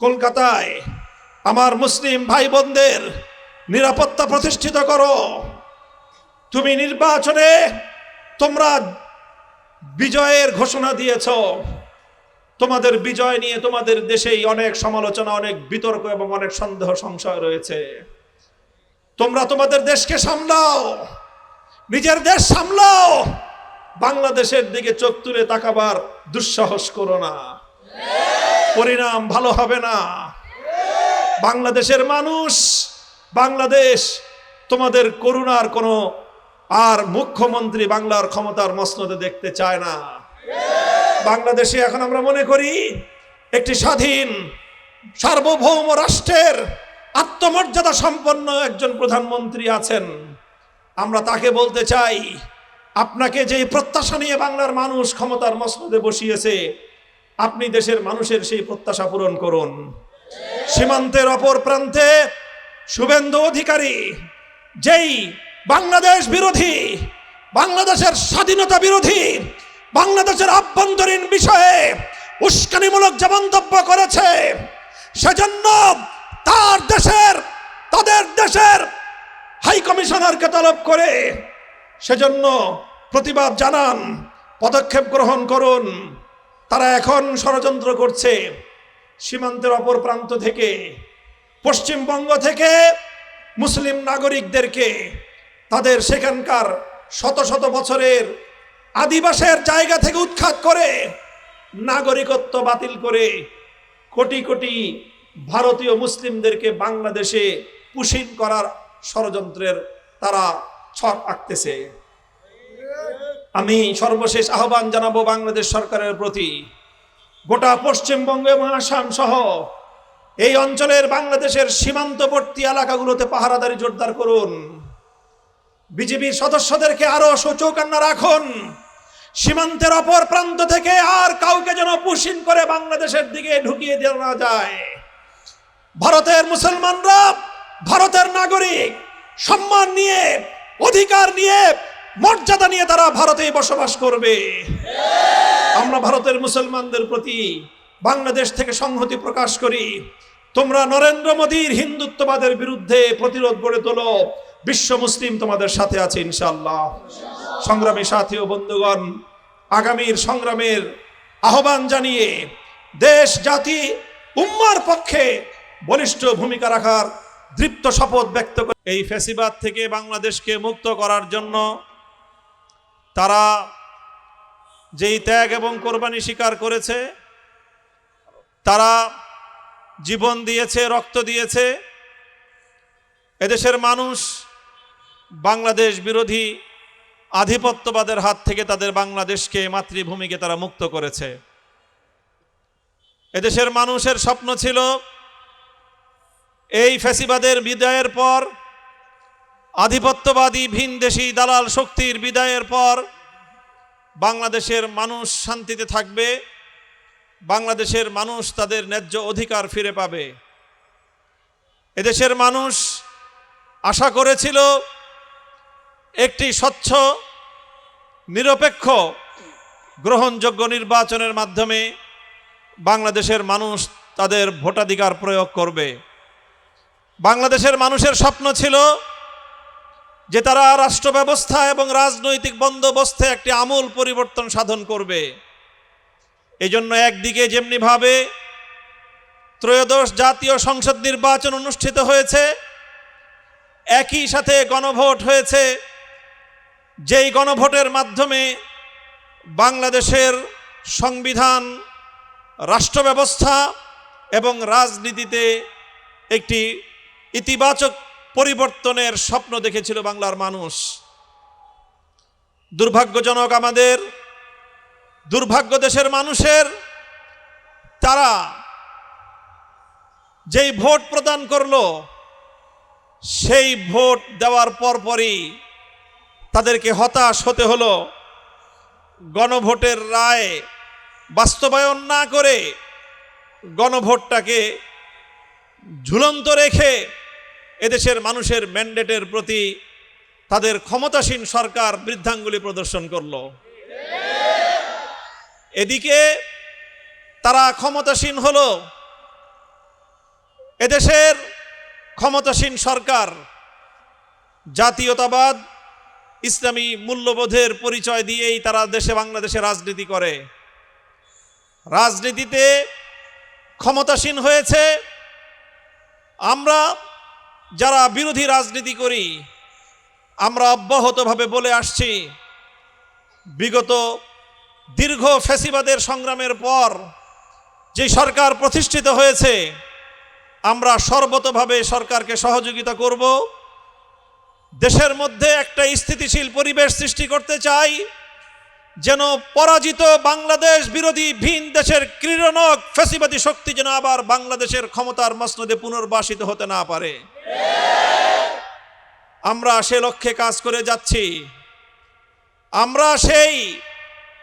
কলকাতায় আমার মুসলিম ভাই বোনদের নিরাপত্তা প্রতিষ্ঠিত করো। তুমি নির্বাচনে তোমরা বিজয়ের ঘোষণা দিয়েছ, তোমাদের বিজয় নিয়ে তোমাদের দেশেই অনেক সমালোচনা, অনেক বিতর্ক এবং অনেক সন্দেহ সংশয় রয়েছে। তোমরা তোমাদের দেশকে সামলাও, নিজের দেশ সামলাও, বাংলাদেশের দিকে চোখ তুলে তাকাবার দুঃসাহস করো না, পরিণাম ভালো হবে না। বাংলাদেশের মানুষ, বাংলাদেশ তোমাদের করুণার কোনো আর মুখ্যমন্ত্রী বাংলার ক্ষমতার মসনদে দেখতে চায় না। বাংলাদেশে এখন আমরা মনে করি একটি স্বাধীন সার্বভৌম রাষ্ট্রের আত্মমর্যাদা সম্পন্ন একজন প্রধানমন্ত্রী আছেন। আমরা তাকে বলতে চাই, আপনাকে যেই প্রত্যাশা নিয়ে বাংলার মানুষ ক্ষমতার মসনদে বসিয়েছে, আপনি দেশের মানুষের সেই প্রত্যাশা পূরণ করুন। সীমান্তের অপর প্রান্তে শুভেন্দু অধিকারী যেই বাংলাদেশ বিরোধী, বাংলাদেশের স্বাধীনতা বিরোধী, বাংলাদেশের আভ্যন্তরীণ বিষয়ে উস্কানিমূলক যে মন্তব্য করেছে, সেজন্য তাদের দেশের হাই কমিশনারকে তলব করে সেজন্য প্রতিবাদ জানান, পদক্ষেপ গ্রহণ করুন। তারা এখন ষড়যন্ত্র করছে সীমান্তের অপর প্রান্ত থেকে, পশ্চিমবঙ্গ থেকে মুসলিম নাগরিকদেরকে তাদের সেখানকার শত শত বছরের আদিবাসের জায়গা থেকে উৎখাত করে নাগরিকত্ব বাতিল করে কোটি কোটি ভারতীয় মুসলিমদেরকে বাংলাদেশে পুশিন করার ষড়যন্ত্রের তারা ছক আঁকতেছে। আমি সর্বশেষ আহ্বান জানাবো বাংলাদেশ সরকারের প্রতি, গোটা পশ্চিমবঙ্গ এবং আসাম সহ এই অঞ্চলের বাংলাদেশের সীমান্তবর্তী এলাকাগুলোতে পাহারাদারি জোরদার করুন। বিজিবির সদস্যদেরকে আরো সচৌকান্না রাখুন। সীমান্তের অপর প্রান্ত থেকে আর কাউকে যেন পুশিন করে বাংলাদেশের দিকে ঢুকিয়ে দেওয়া না যায়। ভারতের মুসলমানরা ভারতের নাগরিক, সম্মান নিয়ে, অধিকার নিয়ে, মর্যাদা নিয়ে তারা ভারতেই বসবাস করবে। আমরা ভারতের মুসলমানদের প্রতি বাংলাদেশ থেকে সংহতি প্রকাশ করি। তোমরা নরেন্দ্র মোদীর হিন্দুত্ববাদের বিরুদ্ধে প্রতিরোধ গড়ে তোলো, বিশ্ব মুসলিম তোমাদের সাথে আছে ইনশাআল্লাহ। সংগ্রামী সাথী ও বন্ধুগণ, আগামীর সংগ্রামের আহ্বান জানিয়ে দেশ, জাতি, উম্মার পক্ষে বলিষ্ঠ ভূমিকা রাখার দৃপ্ত শপথ ব্যক্ত করে এই ফ্যাসিবাদ থেকে বাংলাদেশকে মুক্ত করার জন্য তারা যেই ত্যাগ এবং কোরবানি স্বীকার করেছে, তারা জীবন দিয়েছে, রক্ত দিয়েছে, এদেশের মানুষ বাংলাদেশ বিরোধী আধিপত্যবাদের হাত থেকে তাদের বাংলাদেশকে, মাতৃভূমিকে তারা মুক্ত করেছে। এদেশের মানুষের স্বপ্ন ছিল এই ফ্যাসিবাদের বিদায়ের পর, আধিপত্যবাদী ভিনদেশী দালাল শক্তির বিদায়ের পর বাংলাদেশের মানুষ শান্তিতে থাকবে, বাংলাদেশের মানুষ তাদের ন্যায্য অধিকার ফিরে পাবে। এদেশের মানুষ আশা করেছিল একটি স্বচ্ছ, নিরপেক্ষ, গ্রহণযোগ্য নির্বাচনের মাধ্যমে বাংলাদেশের মানুষ তাদের ভোটাধিকার প্রয়োগ করবে। বাংলাদেশের মানুষের স্বপ্ন ছিল যে তারা রাষ্ট্র ব্যবস্থা এবং রাজনৈতিক বন্দোবস্তে একটি আমূল পরিবর্তন সাধন করবে। এই জন্য একদিকে যেমনিভাবে ত্রয়োদশ জাতীয় সংসদ নির্বাচন অনুষ্ঠিত হয়েছে, একই সাথে গণভোট হয়েছে, যেই গণভোটের মাধ্যমে বাংলাদেশের সংবিধান, রাষ্ট্র ব্যবস্থা এবং রাজনীতিতে একটি ইতিবাচক পরিবর্তনের স্বপ্ন দেখেছিল বাংলার মানুষ। দুর্ভাগ্যজনক, আমাদের দুর্ভাগ্য দেশের মানুষের, তারা যেই ভোট প্রদান করলো, সেই ভোট দেওয়ার পরপরই তাদেরকে হতাশ হতে হলো। গণভোটের রায় বাস্তবায়ন না করে গণভোটটাকে ঝুলন্ত রেখে এদেশের মানুষের ম্যান্ডেটের প্রতি তাদের ক্ষমতাসীন সরকার বৃদ্ধাঙ্গুলি প্রদর্শন করলো। এদিকে তারা ক্ষমতাসীন হলো, এদেশের ক্ষমতাসীন সরকার জাতীয়তাবাদ ইসলামী মূল্যবোধের পরিচয় দিয়েই তারা বাংলাদেশে রাজনীতি করে। রাজনীতিতে ক্ষমতাসীন হয়েছে। আমরা যারা বিরোধী রাজনীতি করি, আমরা অব্যাহতভাবে বলে আসছি, বিগত দীর্ঘ ফ্যাসিবাদের সংগ্রামের পর যে সরকার প্রতিষ্ঠিত হয়েছে, আমরা সর্বতোভাবে সরকারকে সহযোগিতা করব। দেশের মধ্যে একটা স্থিতিশীল পরিবেশ সৃষ্টি করতে চাই, যেন পরাজিত বাংলাদেশ বিরোধী ভিন দেশের ক্রীড়নক ফ্যাসিবাদী শক্তি যেন আবার বাংলাদেশের ক্ষমতার মসনদে পুনর্বাসিত হতে না পারে। আমরা সে লক্ষ্যে কাজ করে যাচ্ছি। আমরা সেই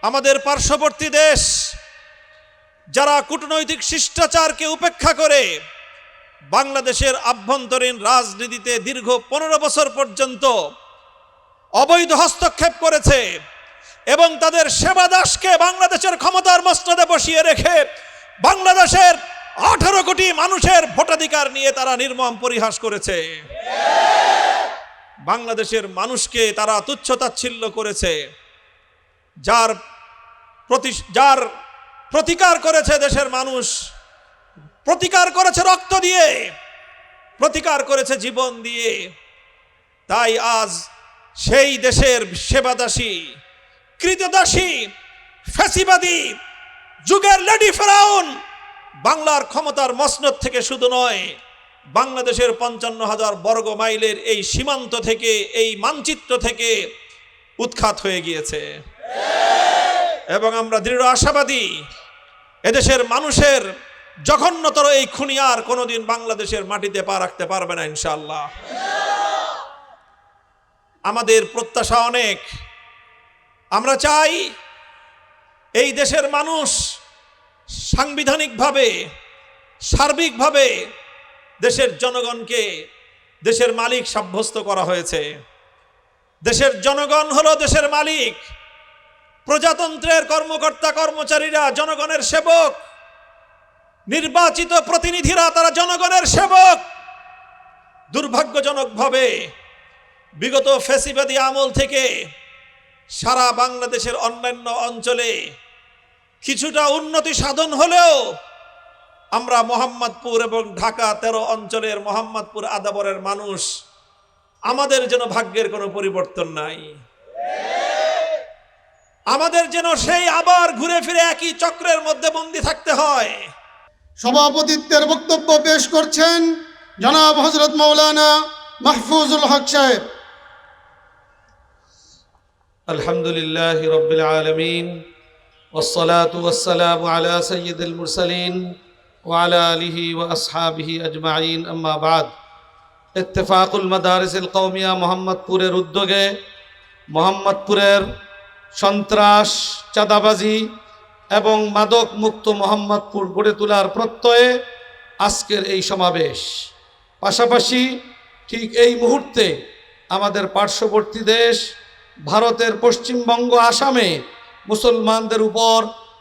আমাদের পার্শ্ববর্তী দেশ যারা কূটনৈতিক শিষ্টাচারকে উপেক্ষা করে বাংলাদেশের আভ্যন্তরীণ রাজনীতিতে দীর্ঘ 15 বছর পর্যন্ত অবৈধ হস্তক্ষেপ করেছে এবং তাদের সেবাদাসকে বাংলাদেশের ক্ষমতার মসনদে বসিয়ে রেখে বাংলাদেশের 18 কোটি মানুষের ভোটাধিকার নিয়ে তারা নির্মম পরিহাস করেছে। বাংলাদেশের মানুষকে তারা তুচ্ছতাচ্ছিল্য করেছে। যার প্রতিকার করেছে দেশের মানুষ, প্রতিকার করেছে রক্ত দিয়ে, প্রতিকার করেছে জীবন দিয়ে। তাই আজ সেই দেশের সেবাদাসী, কৃতদাসী, ফ্যাসিবাদী যুগের লেডি ফেরাউন বাংলার ক্ষমতার মসনদ থেকে শুধু নয়, বাংলাদেশের 55,000 বর্গ মাইলের এই সীমান্ত থেকে, এই মানচিত্র থেকে উৎখাত হয়ে গিয়েছে। এবং আমরা দৃঢ় আশাবাদী, এদেশের মানুষের জঘন্যতর এই খুনি আর কোনোদিন বাংলাদেশের মাটিতে পা রাখতে পারবে না ইনশাআল্লাহ। আমাদের প্রত্যাশা অনেক। আমরা চাই এই দেশের মানুষ সাংবিধানিকভাবে, সার্বিকভাবে দেশের জনগণকে দেশের মালিক সাব্যস্ত করা হয়েছে। দেশের জনগণ হলো দেশের মালিক। প্রজাতন্ত্রের কর্মকর্তা কর্মচারীরা জনগণের সেবক, নির্বাচিত প্রতিনিধিরা তারা জনগণের সেবক। দুর্ভাগ্যজনকভাবে বিগত ফ্যাসিবাদী আমল থেকে সারা বাংলাদেশের অন্যান্য অঞ্চলে কিছুটা উন্নতি সাধন হলেও আমরা মোহাম্মদপুর এবং ঢাকা 13 অঞ্চলের মোহাম্মদপুর আদাবরের মানুষ, আমাদের যেন ভাগ্যের কোনো পরিবর্তন নাই। আমাদের যেন সেই আবার ঘুরে ফিরে একই চক্রের মধ্যে বন্দী থাকতে হয়। সভাপতিত্বের বক্তব্য পেশ করছেন জনাব হযরত মাওলানা মাহফুজুল হক সাহেব। আলহামদুলিল্লাহি রাব্বিল আলামিন ওয়াসসালাতু ওয়াসসালামু আলা সাইয়্যিদিল মুরসালিন ওয়া আলা আলিহি ওয়া আসহাবিহি আজমাইন, আম্মা বাদ। ইত্তেফাকুল মাদারিসিল কওমিয়া মোহাম্মদপুরের উদ্যোগে মোহাম্মদপুরের সন্ত্রাস, চাঁদাবাজি এবং মাদক মুক্ত মোহাম্মদপুর গড়ে তোলার প্রত্যয়ে আজকের এই সমাবেশ। পাশাপাশি ঠিক এই মুহূর্তে আমাদের পার্শ্ববর্তী দেশ ভারতের পশ্চিমবঙ্গ, আসামে মুসলমানদের উপর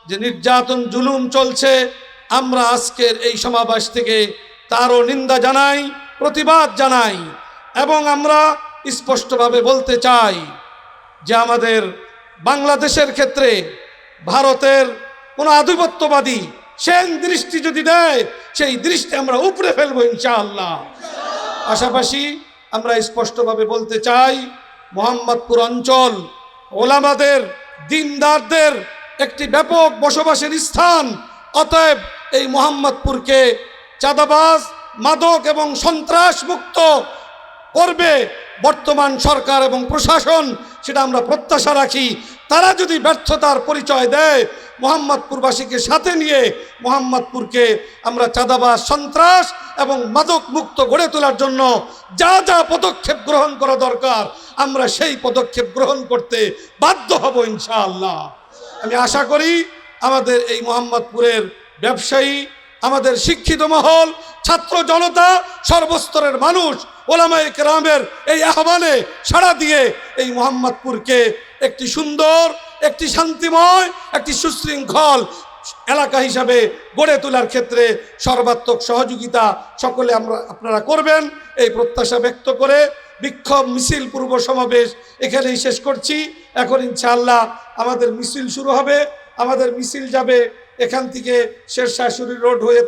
যে নির্যাতন জুলুম চলছে, আমরা আজকের এই সমাবেশ থেকে তারও নিন্দা জানাই, প্রতিবাদ জানাই এবং আমরা স্পষ্টভাবে বলতে চাই যে আমাদের বাংলাদেশের ক্ষেত্রে ভারতের কোনো আধিপত্যবাদী সেন দৃষ্টি যদি দেয়, সেই দৃষ্টি আমরা উপড়ে ফেলবো ইনশাআল্লাহ। পাশাপাশি আমরা স্পষ্টভাবে বলতে চাই, মোহাম্মদপুর অঞ্চল ওলামাদের, দিনদারদের একটি ব্যাপক বসবাসের স্থান। অতএব এই মোহাম্মদপুরকে চাঁদাবাজ, মাদক এবং সন্ত্রাস মুক্ত করবে বর্তমান সরকার এবং প্রশাসন, সেটা আমরা প্রত্যাশা রাখি। তারা যদি ব্যর্থতার পরিচয় দেয়, মোহাম্মদপুরবাসীকে সাথে নিয়ে মোহাম্মদপুরকে আমরা চাঁদাবাজ, সন্ত্রাস এবং মাদক মুক্ত গড়ে তোলার জন্য যা যা পদক্ষেপ গ্রহণ করা দরকার, আমরা সেই পদক্ষেপ গ্রহণ করতে বাধ্য হব ইনশাআল্লাহ। আমি আশা করি আমাদের এই মোহাম্মদপুরের ব্যবসায়ী, আমাদের শিক্ষিত মহল, ছাত্র জনতা, সর্বস্তরের মানুষ ওলামায়ে কেরামের এই আহ্বানে সাড়া দিয়ে এই মোহাম্মদপুরকে একটি সুন্দর, একটি শান্তিময়, একটি সুশৃঙ্খল এলাকা হিসাবে গড়ে তোলার ক্ষেত্রে সর্বাত্মক সহযোগিতা সকলে আপনারা করবেন এই প্রত্যাশা ব্যক্ত করে বিক্ষোভ মিছিল পূর্ব সমাবেশ এখানেই শেষ করছি। এখন ইনশাআল্লাহ আমাদের মিছিল শুরু হবে। আমাদের মিছিল যাবে এখান থেকে শেরশাহ শরীফ রোড হয়ে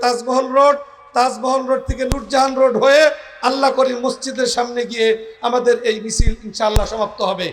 তাজমহল রোড থেকে নূরজাহান রোড হয়ে আল্লাহ করিম মসজিদের সামনে গিয়ে আমাদের এই মিছিল ইনশাআল্লাহ সমাপ্ত হবে।